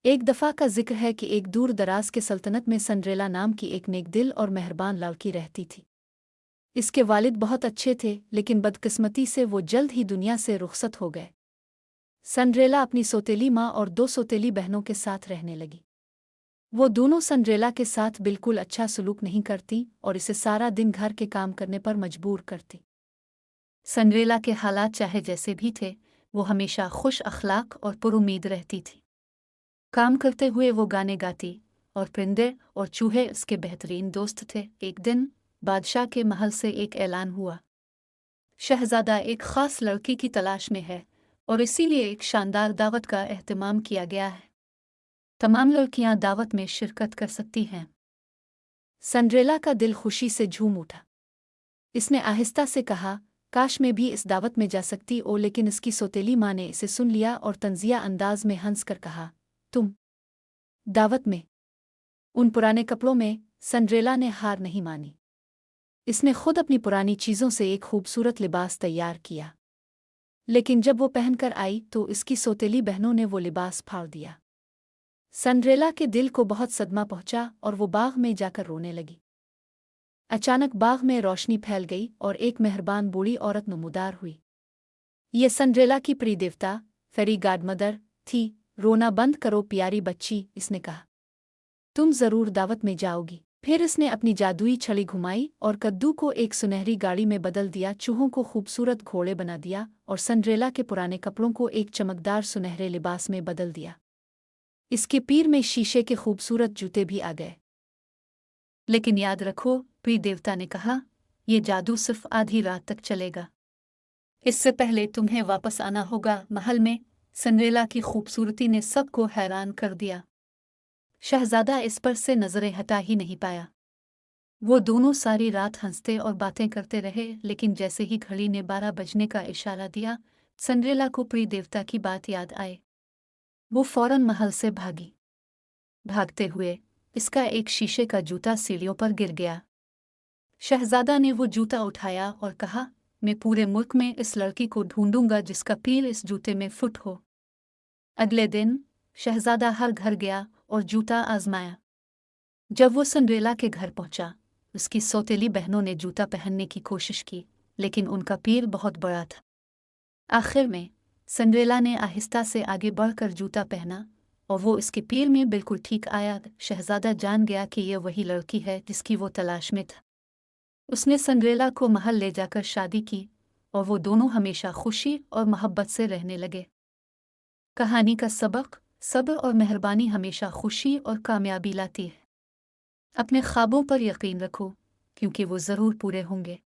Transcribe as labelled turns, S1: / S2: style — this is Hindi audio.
S1: एक दफ़ा का जिक्र है कि एक दूर दराज के सल्तनत में सिंड्रेला नाम की एक नेकदिल और मेहरबान लड़की रहती थी। इसके वालिद बहुत अच्छे थे, लेकिन बदकिस्मती से वो जल्द ही दुनिया से रुखसत हो गए। सिंड्रेला अपनी सौतेली माँ और दो सौतेली बहनों के साथ रहने लगी। वो दोनों सिंड्रेला के साथ बिल्कुल अच्छा सलूक नहीं करती और इसे सारा दिन घर के काम करने पर मजबूर करती। सिंड्रेला के हालात चाहे जैसे भी थे, वो हमेशा खुश अखलाक और पुरुमीद रहती थी। काम करते हुए वो गाने गाती और परिंदे और चूहे उसके बेहतरीन दोस्त थे। एक दिन बादशाह के महल से एक ऐलान हुआ, शहजादा एक ख़ास लड़की की तलाश में है और इसीलिए एक शानदार दावत का एहतमाम किया गया है। तमाम लड़कियां दावत में शिरकत कर सकती हैं। सिंड्रेला का दिल खुशी से झूम उठा। इसने आहिस्ता से कहा, काश मैं भी इस दावत में जा सकती ओ, लेकिन इसकी सौतेली माँ ने इसे सुन लिया और तंजिया अंदाज में हंस कर कहा, तुम दावत में? उन पुराने कपड़ों में? सिंड्रेला ने हार नहीं मानी। इसने खुद अपनी पुरानी चीज़ों से एक खूबसूरत लिबास तैयार किया, लेकिन जब वो पहनकर आई तो इसकी सौतेली बहनों ने वो लिबास फाड़ दिया। सिंड्रेला के दिल को बहुत सदमा पहुंचा और वो बाग में जाकर रोने लगी। अचानक बाग में रोशनी फैल गई और एक मेहरबान बूढ़ी औरत नमूदार हुई। ये सिंड्रेला की प्रिय देवता फेरी गॉडमदर थी। रोना बंद करो प्यारी बच्ची, इसने कहा, तुम जरूर दावत में जाओगी। फिर इसने अपनी जादुई छड़ी घुमाई और कद्दू को एक सुनहरी गाड़ी में बदल दिया, चूहों को खूबसूरत घोड़े बना दिया और सिंड्रेला के पुराने कपड़ों को एक चमकदार सुनहरे लिबास में बदल दिया। इसके पैर में शीशे के खूबसूरत जूते भी आ गए। लेकिन याद रखो, प्रिय देवता ने कहा, यह जादू सिर्फ आधी रात तक चलेगा। इससे पहले तुम्हें वापस आना होगा महल में। सिंड्रेला की खूबसूरती ने सबको हैरान कर दिया। शहजादा इस पर से नजरें हटा ही नहीं पाया। वो दोनों सारी रात हंसते और बातें करते रहे, लेकिन जैसे ही घड़ी ने 12 बजने का इशारा दिया, सिंड्रेला को प्रिय देवता की बात याद आए। वो फौरन महल से भागी। भागते हुए इसका एक शीशे का जूता सीढ़ियों पर गिर गया। शहजादा ने वो जूता उठाया और कहा, मैं पूरे मुल्क में इस लड़की को ढूंढूंगा जिसका पैर इस जूते में फिट हो। अगले दिन शहजादा हर घर गया और जूता आजमाया। जब वो सिंड्रेला के घर पहुंचा, उसकी सौतेली बहनों ने जूता पहनने की कोशिश की, लेकिन उनका पैर बहुत बड़ा था। आखिर में सिंड्रेला ने आहिस्ता से आगे बढ़कर जूता पहना और वो इसके पैर में बिल्कुल ठीक आया। शहजादा जान गया कि यह वही लड़की है जिसकी वो तलाश में था। उसने सिंड्रेला को महल ले जाकर शादी की और वो दोनों हमेशा खुशी और मोहब्बत से रहने लगे। कहानी का सबक, सब्र और मेहरबानी हमेशा खुशी और कामयाबी लाती है। अपने ख्वाबों पर यकीन रखो, क्योंकि वो ज़रूर पूरे होंगे।